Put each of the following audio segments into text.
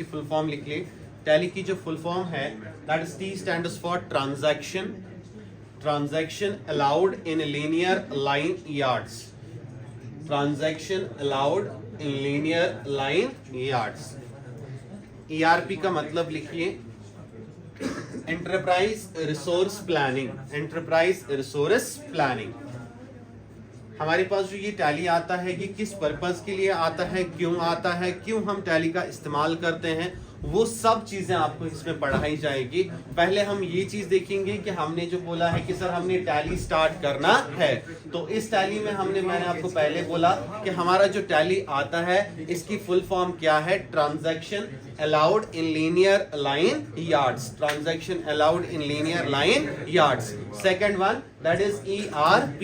Full form लिख ले। Tally की जो फुल फॉर्म है that is T stands for transaction allowed in linear line yards. Transaction allowed in linear line yards. ERP का मतलब लिखिए enterprise resource planning. Enterprise resource planning. हमारे पास जो ये टैली आता है ये किस पर्पस के लिए आता है, क्यों आता है, क्यों हम टैली का इस्तेमाल करते हैं, वो सब चीजें आपको इसमें पढ़ाई जाएगी। पहले हम ये चीज देखेंगे कि हमने जो बोला है कि सर हमने टैली स्टार्ट करना है, तो इस टैली में मैंने आपको पहले बोला कि हमारा जो टैली आता है इसकी फुल फॉर्म क्या है, transaction allowed in linear line yards. Transaction allowed in linear line yards. Second one that is ERP,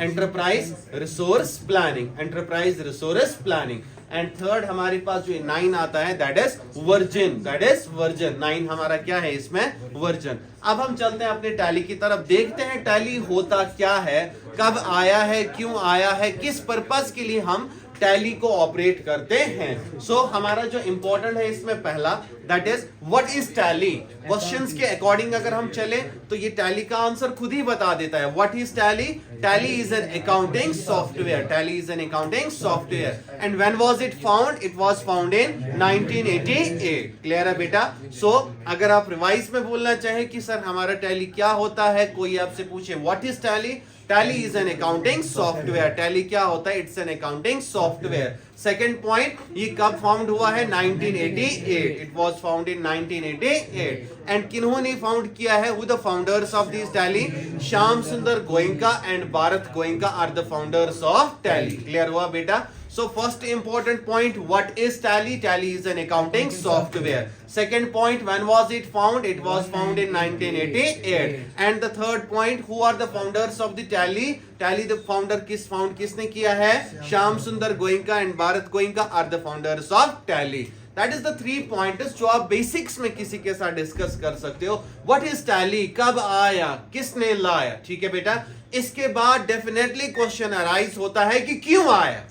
enterprise resource planning. Enterprise resource planning. And third हमारे पास जो 9 आता है that is version. That is version. 9 हमारा क्या है इसमें, version. अब हम चलते हैं अपने टैली की तरफ, देखते हैं टैली होता क्या है, कब आया है, क्यों आया है, किस पर्पस के लिए हम टैली को ऑपरेट करते हैं। सो हमारा जो इंपॉर्टेंट है इसमें पहला that is what is tally. Questions के अकॉर्डिंग अगर हम चले तो ये टैली का आंसर खुद ही बता देता है। What is Tally? Tally is an accounting software. Tally is an accounting software. And when was it found? It was found in 1988। Clear है बेटा? सो अगर आप रिवाइज में बोलना चाहे कि सर हमारा टैली क्या होता है, कोई आपसे पूछे what is Tally, Tally is an accounting software. Tally क्या होता है? It's an accounting software. Second point, ये कब फाउंड हुआ है? 1988। It was found in 1988। And किन्होंने फाउंड किया है? Who the founders of this Tally? Shyam Sundar Goenka and Bharat Goenka are the founders of Tally. Clear हुआ बेटा? So first important point, what is tally? Tally is an accounting software. Second point, when was it found? It was found in 1988. And the third point, who are the founders of the tally? Tally the founder किसने किया है? Shyam Sundar Goenka and Bharat Goenka are the founders of tally. That is the 3 pointers जो आप basics में किसी के साथ discuss कर सकते हो। What is tally? कब आया, किसने लाया? ठीक है बेटा? इसके बाद डेफिनेटली क्वेश्चन अराइज होता है कि क्यों आया।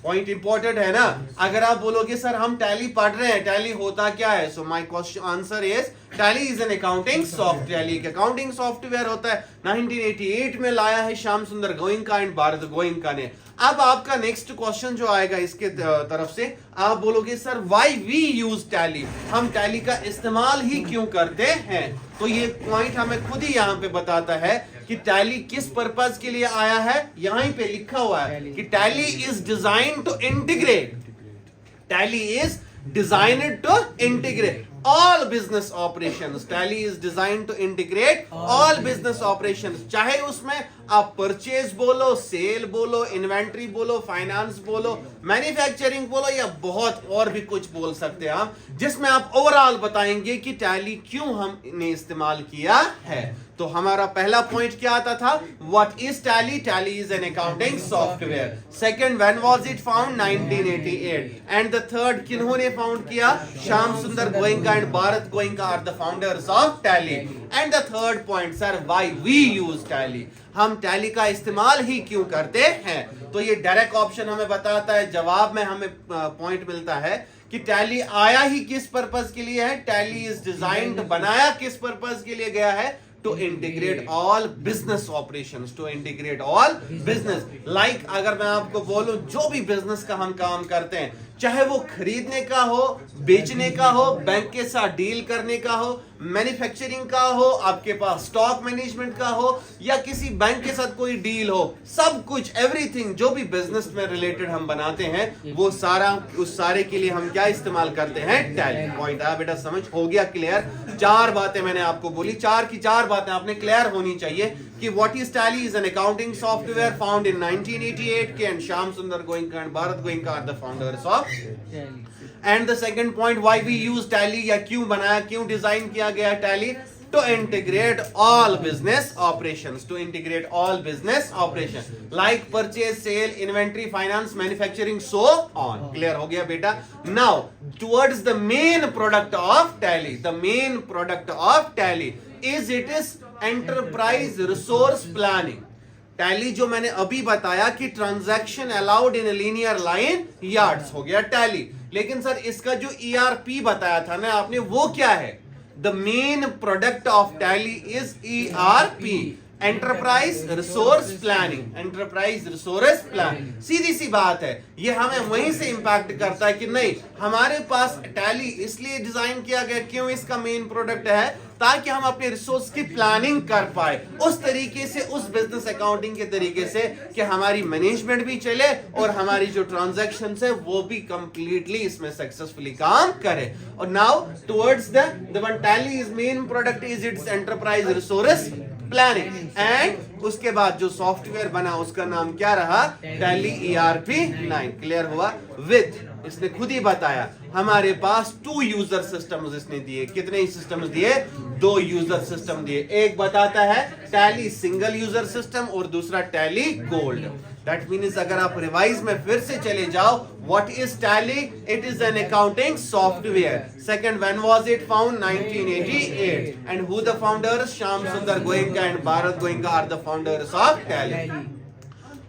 पॉइंट इंपॉर्टेंट है ना। अगर आप बोलोगे सर हम टैली पढ़ रहे हैं, टैली होता क्या है, so my question answer is Tally is an accounting software. एक अकाउंटिंग सॉफ्टवेयर होता है। 1988 में लाया है श्याम सुंदर गोयनका एंड भारत गोयनका ने। अब आपका नेक्स्ट क्वेश्चन जो आएगा इसके तरफ से, आप बोलोगे sir why we use Tally, हम टैली का इस्तेमाल ही क्यों करते हैं। तो ये पॉइंट हमें खुद ही यहाँ पे बताता है कि टैली किस पर्पस के लिए आया है। यहीं पे लिखा हुआ है कि Tally is design to integrate. Tally is designed to integrate all business operations. Tally is designed to integrate all business operations. चाहे उसमें आप परचेज बोलो, सेल बोलो, इन्वेंट्री बोलो, फाइनेंस बोलो, मैन्युफैक्चरिंग बोलो, या बहुत और भी कुछ बोल सकते हैं आप, जिसमें आप ओवरऑल बताएंगे कि टैली क्यों हमने इस्तेमाल किया है। तो हमारा पहला पॉइंट क्या आता था? What is Tally? Tally is an accounting software. Second, when was it found? 1988। And the third, किन्होंने फाउंड किया? Shyam Sundar Goenka and Bharat Goenka are the founders of Tally. And the third point, sir, why we use Tally? हम Tally का इस्तेमाल ही क्यों करते हैं। तो ये डायरेक्ट ऑप्शन हमें बताता है, जवाब में हमें पॉइंट मिलता है कि टैली आया ही किस पर्पस के लिए है। टैली इज डिजाइन्ड, बनाया किस पर्पस के लिए गया है? To integrate all business operations. To integrate all business. Like अगर मैं आपको बोलूं जो भी बिजनेस का हम काम करते हैं, चाहे वो खरीदने का हो, बेचने का हो, बैंक के साथ डील करने का हो, मैन्युफैक्चरिंग का हो, आपके पास स्टॉक मैनेजमेंट का हो, या किसी बैंक के साथ कोई डील हो, सब कुछ एवरीथिंग जो भी बिजनेस में रिलेटेड हम बनाते हैं, वो सारा उस सारे के लिए हम क्या इस्तेमाल करते हैं? टैली। पॉइंट आया बेटा, समझ हो गया क्लियर? 4 बातें मैंने आपको बोली, 4 की 4 बातें आपने क्लियर होनी चाहिए कि what is Tally is an accounting software found in 1988 के, and Shyam Sundar Goenka and Bharat Goenka are the founders of. And the second point, why we use Tally, या क्यों बनाया, क्यों डिजाइन किया गया Tally? To integrate all business operations. To integrate all business operation like purchase, sale, inventory, finance, manufacturing, so on. Clear हो गया बेटा? Now towards the main product of tally. The main product of Tally is it is enterprise resource planning. Tally जो मैंने अभी बताया कि transaction allowed in linear line yards हो गया टैली। लेकिन सर इसका जो ERP बताया था ना आपने, वो क्या है? The main product of Tally is ERP, enterprise resource planning. Enterprise resource planning, सीधी सी बात है, ये हमें वहीं से इंपैक्ट करता है कि नहीं, हमारे पास टैली इसलिए डिजाइन किया गया, क्यों? इसका मेन प्रोडक्ट है ताकि हम अपने रिसोर्स की प्लानिंग कर पाए उस तरीके से, उस बिजनेस अकाउंटिंग के तरीके से कि हमारी मैनेजमेंट भी चले और हमारी जो ट्रांजैक्शन है वो भी कंप्लीटली इसमें सक्सेसफुली काम करे। और now towards the one tally is main product is it's enterprise resource planning, and उसके बाद जो सॉफ्टवेयर बना उसका नाम क्या रहा? Tally ERP 9। क्लियर हुआ? विद, इसने खुद ही बताया हमारे पास 2 यूजर सिस्टम्स इसने दिए। कितने सिस्टम्स दिए? 2 यूजर सिस्टम दिए। एक बताता है टैली सिंगल यूजर सिस्टम और दूसरा टैली गोल्ड। दैट मीन्स अगर आप रिवाइज में फिर से चले जाओ, what is Tally? It is an accounting software. Second, when was it found? 1988। And who the founders? Shyam Sundar Goenka and Bharat Goenka are the founders of Tally.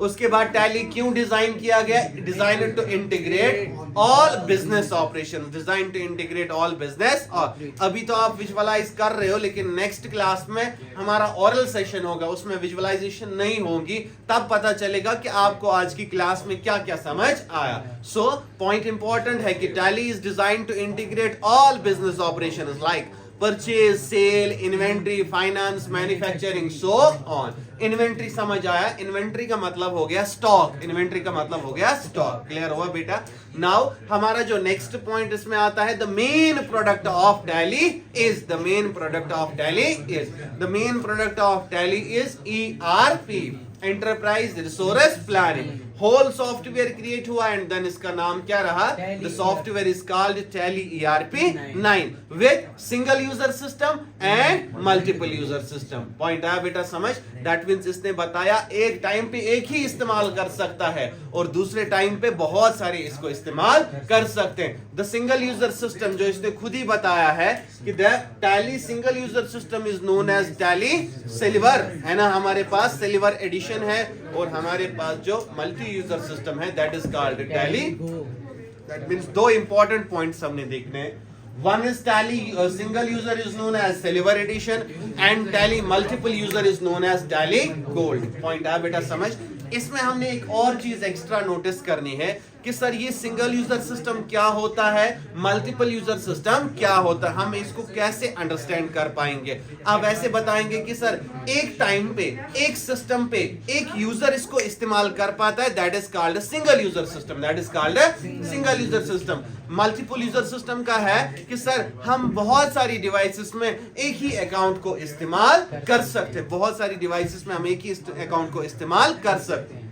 उसके बाद टैली क्यों डिजाइन किया गया? Design to integrate all business operation, design to integrate all business. और अभी तो आप visualise कर रहे हो, लेकिन नेक्स्ट क्लास में हमारा ओरल सेशन होगा, उसमें विजुअलाइजेशन नहीं होगी, तब पता चलेगा कि आपको आज की क्लास में क्या क्या समझ आया। सो पॉइंट इंपॉर्टेंट है कि Tally is design to integrate all business operation like purchase, sale, inventory, finance, manufacturing, so on. Inventory समझ आया? इन्वेंट्री का मतलब हो गया स्टॉक, इन्वेंट्री का मतलब हो गया स्टॉक। क्लियर हुआ बेटा? नाउ हमारा जो नेक्स्ट पॉइंट इसमें आता है, the main product of Tally is, the main product of Tally is, the main product of Tally is ERP, enterprise resource planning. Whole software create हुआ एंड देन इसका नाम क्या रहा? The software is called Tally ERP 9 with single user system and multiple user system. Point आया बेटा समझ? That means इसने बताया एक टाइम पे एक ही इस्तेमाल कर सकता है और दूसरे टाइम पे बहुत सारे इसको इस्तेमाल कर सकते हैं। द सिंगल यूजर सिस्टम, जो इसने खुद ही बताया है कि the Tally single user system is known as Tally silver, है ना? हमारे पास सिल्वर एडिशन है और हमारे पास जो मल्टी यूजर सिस्टम है that is called tally. That means 2 important points हमने देखने हैं। One is tally single user is known as silver edition and tally multiple user is known as tally gold. Point है बेटा समझ? इसमें हमने एक और चीज एक्स्ट्रा नोटिस करनी है कि सर ये सिंगल यूजर सिस्टम क्या होता है, मल्टीपल यूजर सिस्टम क्या होता है, हम इसको कैसे अंडरस्टैंड कर पाएंगे? आप ऐसे बताएंगे कि सर एक टाइम पे एक सिस्टम पे एक यूजर इसको इस्तेमाल कर पाता है, that is called single user system, that is called single user system. Multiple user system का है कि सर हम बहुत सारी डिवाइसेस में एक ही अकाउंट को इस्तेमाल कर सकते हैं, बहुत सारी डिवाइसेस में हम एक ही अकाउंट को इस्तेमाल कर सकते हैं।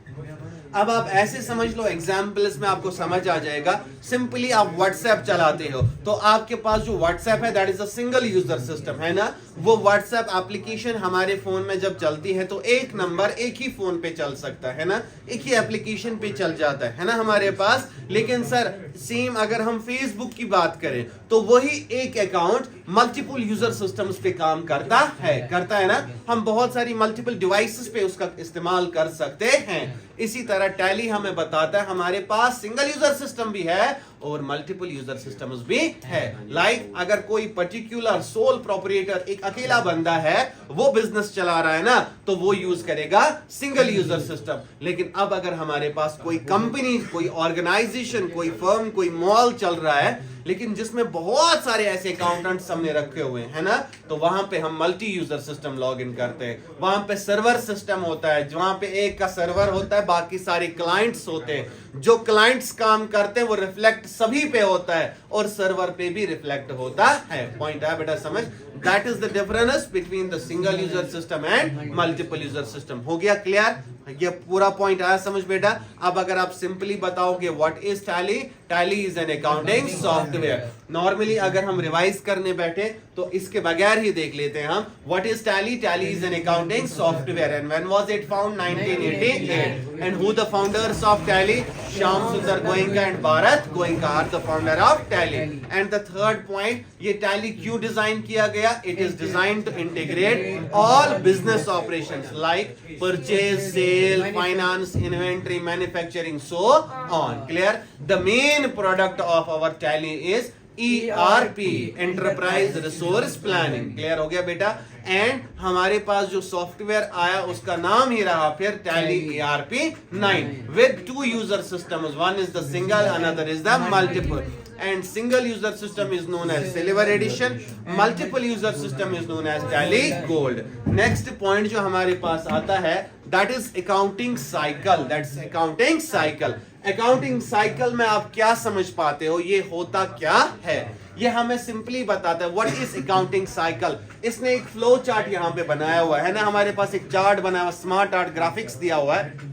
अब आप ऐसे समझ लो, एग्जाम्पल्स में आपको समझ आ जाएगा। सिंपली आप व्हाट्सएप चलाते हो तो आपके पास जो व्हाट्सएप है that is a single user system, है ना? वो व्हाट्सएप एप्लीकेशन हमारे फोन में जब चलती है तो एक नंबर एक ही फोन पे चल सकता है ना, एक ही एप्लीकेशन पे चल जाता है ना हमारे पास। लेकिन सर सेम अगर हम फेसबुक की बात करें तो वही एक अकाउंट मल्टीपल यूजर सिस्टम्स पे काम करता है ना? हम बहुत सारी मल्टीपल डिवाइसेस पे उसका इस्तेमाल कर सकते हैं। इसी तरह टैली हमें बताता है हमारे पास सिंगल यूजर सिस्टम भी है और मल्टीपल यूजर सिस्टम्स भी है। लाइक अगर कोई पर्टिकुलर सोल प्रोप्राइटर एक अकेला बंदा है, वो बिजनेस चला रहा है ना, तो वो यूज करेगा सिंगल यूजर सिस्टम। लेकिन अब अगर हमारे पास कोई कंपनी, कोई ऑर्गेनाइजेशन, कोई फर्म, कोई मॉल चल रहा है लेकिन जिसमें बहुत सारे ऐसे अकाउंटेंट्स हमने रखे हुए हैं ना, तो वहां पे हम multi user system log in करते हैं। वहां पे सर्वर सिस्टम होता है, जहां पे एक का सर्वर होता है, बाकी सारे क्लाइंट्स होते हैं। जो क्लाइंट्स काम करते हैं वो रिफ्लेक्ट सभी पे होता है और सर्वर पे भी रिफ्लेक्ट होता है। पॉइंट है बेटा समझ? That is the difference between the single user system and multiple user system. हो गया क्लियर? ये पूरा पॉइंट आया समझ बेटा? अब अगर आप सिंपली बताओगे what is Tally, Tally is an accounting software. Normally अगर हम रिवाइज करने बैठे तो इसके बगैर ही देख लेते हैं हम। What is Tally? Tally is an accounting software and when was it found? 1988। And who the founders of Tally? Shyam Sundar Goenka and Bharat Goenka are the founder of Tally. And the third point, ये टैली क्यों डिजाइन किया गया? It is designed to integrate all business operations like purchase, sale, finance, inventory, manufacturing, so on. Clear? The main product of our Tally is ERP, Enterprise Resource Planning. Clear हो गया बेटा? And हमारे पास जो software आया उसका नाम ही रहा फिर Tally ERP 9 with 2 user systems. One is the single, another is the multiple. And single user system is known as Silver Edition. Multiple user system is known as Tally Gold. Next point जो हमारे पास आता है that is accounting cycle. That's accounting cycle. Accounting cycle में आप क्या समझ पाते हो? ये होता क्या है? ये हमें सिंपली बताता है व्हाट इज अकाउंटिंग साइकिल. इसने एक फ्लो चार्ट यहाँ पे बनाया हुआ है ना, हमारे पास एक चार्ट बनाया हुआ, स्मार्ट आर्ट ग्राफिक्स दिया हुआ है.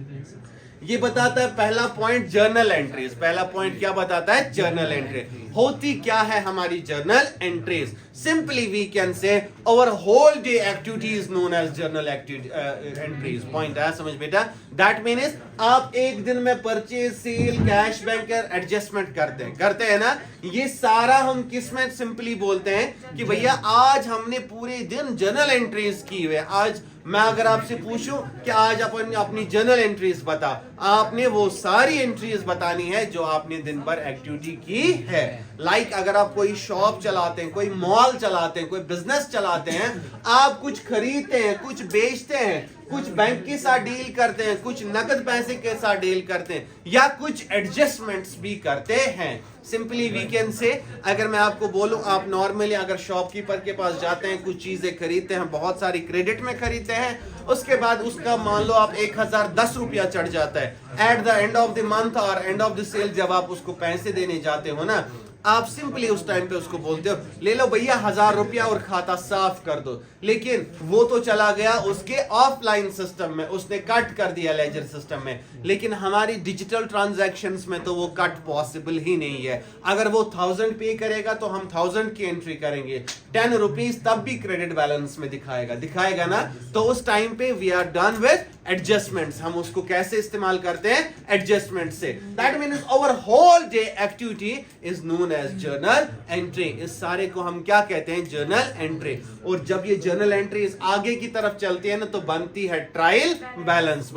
ये बताता है पहला पॉइंट जर्नल एंट्रीज. पहला पॉइंट क्या बताता है? Journal entry. होती क्या है हमारी journal entries? Simply we can say our whole day activity is known as journal entries. Point है, समझ बेटा? दैट मीन्स आप एक दिन में purchase, sale, cash, banker, adjustment करते हैं ना. ये सारा हम किस में सिंपली बोलते हैं कि भैया आज हमने पूरे दिन जर्नल एंट्रीज की हुए. आज मैं अगर आपसे पूछूं कि आज अपन अपनी जर्नल एंट्रीज बता, आपने वो सारी एंट्रीज बतानी है जो आपने दिन भर एक्टिविटी की है. लाइक अगर आप कोई शॉप चलाते हैं, कोई मॉल चलाते हैं, कोई बिजनेस चलाते हैं, आप कुछ खरीदते हैं, कुछ बेचते हैं, कुछ बैंक के साथ डील करते हैं, कुछ नकद पैसे के साथ डील करते हैं, या कुछ एडजस्टमेंट्स भी करते हैं. सिंपली वी कैन से, अगर मैं आपको बोलूं, आप नॉर्मली अगर शॉपकीपर के पास जाते हैं, कुछ चीजें खरीदते हैं, बहुत सारी क्रेडिट में खरीदते हैं, उसके बाद उसका मान लो आप 1010 रुपया चढ़ जाता है. At the end of the month और एंड ऑफ द सेल जब आप उसको पैसे देने जाते हो ना, आप सिंपली उस टाइम पे उसको बोलते हो ले लो भैया 1000 रुपया और खाता साफ कर दो. लेकिन वो तो चला गया उसके ऑफलाइन सिस्टम में, उसने कट कर दिया लेजर सिस्टम में. लेकिन हमारी डिजिटल ट्रांजैक्शंस में तो वो कट पॉसिबल ही नहीं है. अगर वो 1000 पे करेगा तो हम 1000 की एंट्री करेंगे. 10 रुपीज तब भी क्रेडिट बैलेंस में दिखाएगा ना. तो उस टाइम पे we are done with adjustments. हम उसको कैसे इस्तेमाल करते हैं? एडजस्टमेंट से. That means our whole day activity is known as journal entry. इस सारे को हम क्या कहते हैं? Journal entry. और जब ये जर्नल एंट्री आगे की तरफ चलती है ना, तो बनती है ट्रायल बैलेंस.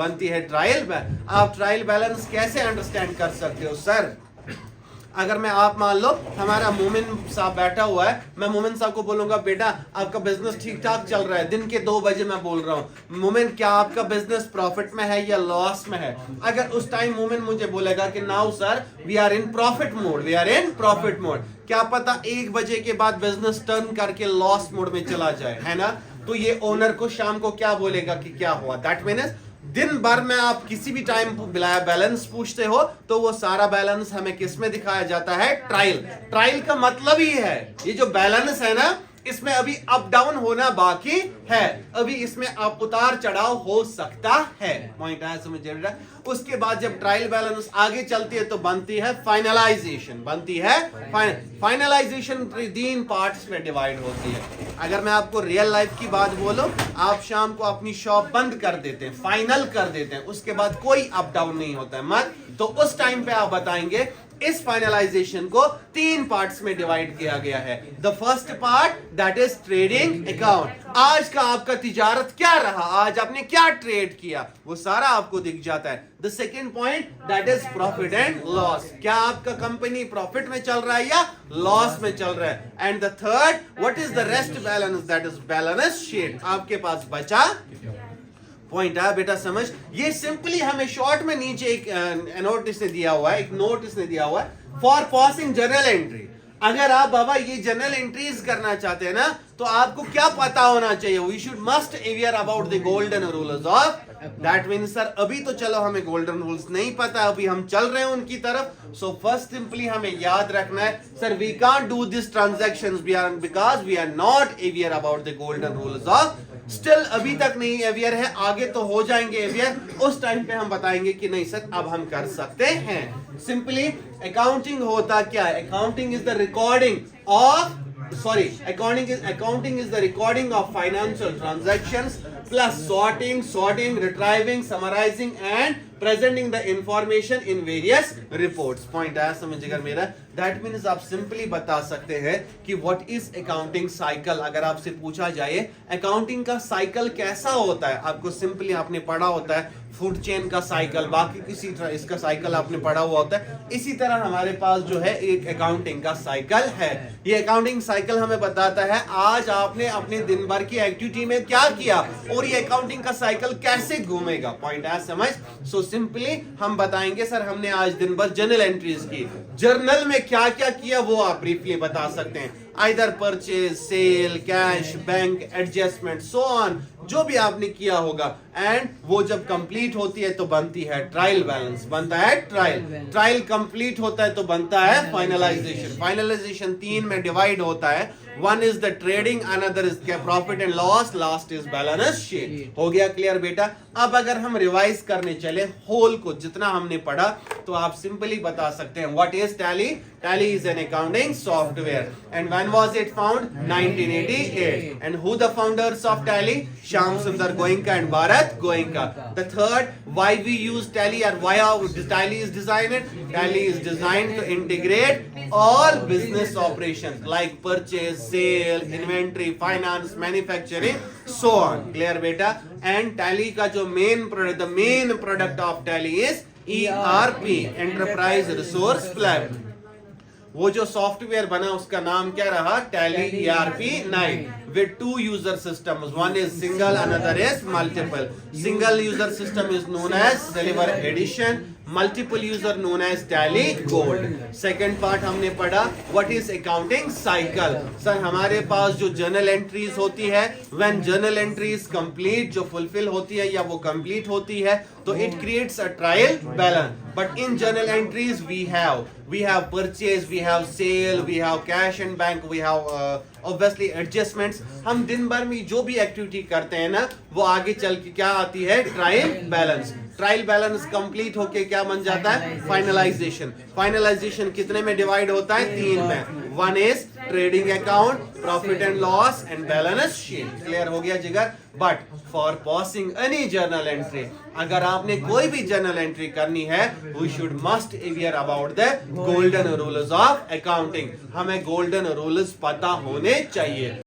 आप ट्रायल बैलेंस कैसे अंडरस्टैंड कर सकते हो? सर अगर मैं आप मान लो हमारा मोमिन साहब बैठा हुआ है, मैं मोमिन साहब को बोलूंगा बेटा आपका बिजनेस ठीक ठाक चल रहा है. दिन के 2 बजे मैं बोल रहा हूँ मोमिन क्या आपका बिजनेस प्रॉफिट में है या लॉस में है? अगर उस टाइम मोमिन मुझे बोलेगा कि now sir we are in profit mode, क्या पता 1 बजे के बाद बिजनेस टर्न करके लॉस मोड में चला जाए, है ना. तो ये ओनर को शाम को क्या बोलेगा कि क्या हुआ? दैट मीन्स दिन भर में आप किसी भी टाइम बैलेंस पूछते हो तो वो सारा बैलेंस हमें किस में दिखाया जाता है? ट्रायल का मतलब ही है ये जो बैलेंस है ना, इसमें अभी अप डाउन होना बाकी है, अभी इसमें आप उतार चढ़ाव हो सकता है. पॉइंट है, समझिए बेटा. उसके बाद जब ट्रायल बैलेंस आगे चलती है तो बनती है फाइनलाइजेशन. फाइनलाइजेशन 3 पार्ट्स में डिवाइड होती है. अगर मैं आपको रियल लाइफ की बात बोलूं, आप शाम को अपनी शॉप बंद कर देते हैं, फाइनल कर देते हैं, उसके बाद कोई अप डाउन नहीं होता है मत. तो उस टाइम पे आप बताएंगे इस फाइनलाइजेशन को 3 पार्ट्स में डिवाइड किया गया है. The first part that is trading account. आज का आपका तिजारत क्या रहा, आज आपने क्या ट्रेड किया, वो सारा आपको दिख जाता है. The second point that is profit and loss. क्या आपका कंपनी प्रॉफिट में चल रहा है या लॉस में चल रहा है. And the third what is the rest balance, that is balance sheet. आपके पास बचा. पॉइंट है बेटा, समझ. ये सिंपली हमें शॉर्ट में नीचे एक नोटिस ने दिया हुआ है, एक नोटिस ने दिया हुआ है फॉर पासिंग जर्नल एंट्री. अगर आप बाबा ये जर्नल एंट्रीज करना चाहते हैं ना, तो आपको क्या पता होना चाहिए? We should must aware about the golden rules of. That means sir अभी तो चलो हमें गोल्डन रूल्स नहीं पता, अभी हम चल रहे हैं उनकी तरफ. सो फर्स्ट सिंपली हमें याद रखना है sir we can't do this transactions because we are not aware about the golden rules of. Still अभी तक नहीं अवेयर है, आगे तो हो जाएंगे अवेयर. उस टाइम पे हम बताएंगे कि नहीं सर अब हम कर सकते हैं. सिंपली अकाउंटिंग होता क्या है? Accounting is the recording of accounting is the recording of financial transactions plus sorting, retrieving, summarizing and presenting the information in various reports. Point आया समझिएगा मेरा. दैट मीन्स आप सिंपली बता सकते हैं कि व्हाट इज अकाउंटिंग साइकिल। अगर आपसे पूछा जाए अकाउंटिंग का साइकिल कैसा होता है, आपको सिंपली आपने पढ़ा होता है फूड चेन का साइकिल, बाकी किसी तरह इसका साइकिल आपने पढ़ा हुआ होता है। इसी तरह हमारे पास जो है एक अकाउंटिंग का साइकिल है। ये अकाउंटिंग साइकिल हमें बताता है आज आपने अपने दिन भर की एक्टिविटी में क्या किया और ये अकाउंटिंग का साइकिल कैसे घूमेगा। पॉइंट है समझ। सो सिंपली हम बताएंगे सर हमने आज दिन भर जर्नल एंट्रीज की, जर्नल में क्या क्या किया वो आप ब्रीफली बता सकते हैं, either purchase, sale, cash, bank, adjustment, so on, जो भी आपने किया होगा। एंड वो जब कंप्लीट होती है तो बनती है ट्रायल बैलेंस, बनता है ट्रायल कंप्लीट होता है तो बनता है फाइनलाइजेशन। फाइनलाइजेशन 3 में डिवाइड होता है, one is the trading, another is profit and loss, last is balance sheet. हो गया क्लियर बेटा। अब अगर हम रिवाइज करने चले होल को, जितना हमने पढ़ा, तो आप सिंपली बता सकते हैं what is Tally. Tally is an accounting software and when was it found 1988 and who the founders of Tally, Shyam Sundar Goenka and Bharat Goenka. The third, why we use Tally और why our Tally is designed. Tally is designed to integrate all business operations like purchase, sale, inventory, finance, manufacturing, so on. Clear बेटा। And Tally का जो main product of Tally is ERP, enterprise resource plan. वो जो software बना उसका नाम क्या रहा, tally ERP 9 with 2 user systems, one is single, another is multiple. Single user system is known as Silver Edition, multiple user known as Tally Gold. Second part हमने पढ़ा what is accounting cycle. Sir हमारे पास जो journal entries होती है, when journal entries complete, जो fulfil होती है या वो कंप्लीट होती है, तो it creates a trial balance. But in journal entries we have purchase, we have sale, we have cash and bank, we have obviously adjustments. हम दिन भर में जो भी एक्टिविटी करते हैं ना, वो आगे चल के क्या आती है, trial balance. Trial balance complete होके क्या बन जाता है, फाइनलाइजेशन। फाइनलाइजेशन कितने में डिवाइड होता है, 3 में। One is trading account, profit and loss and balance sheet. Clear हो गया Jigar. But for passing any journal entry, अगर आपने कोई भी जर्नल एंट्री करनी है, we should must aware about the golden rules of accounting. हमें गोल्डन रूल्स पता होने चाहिए।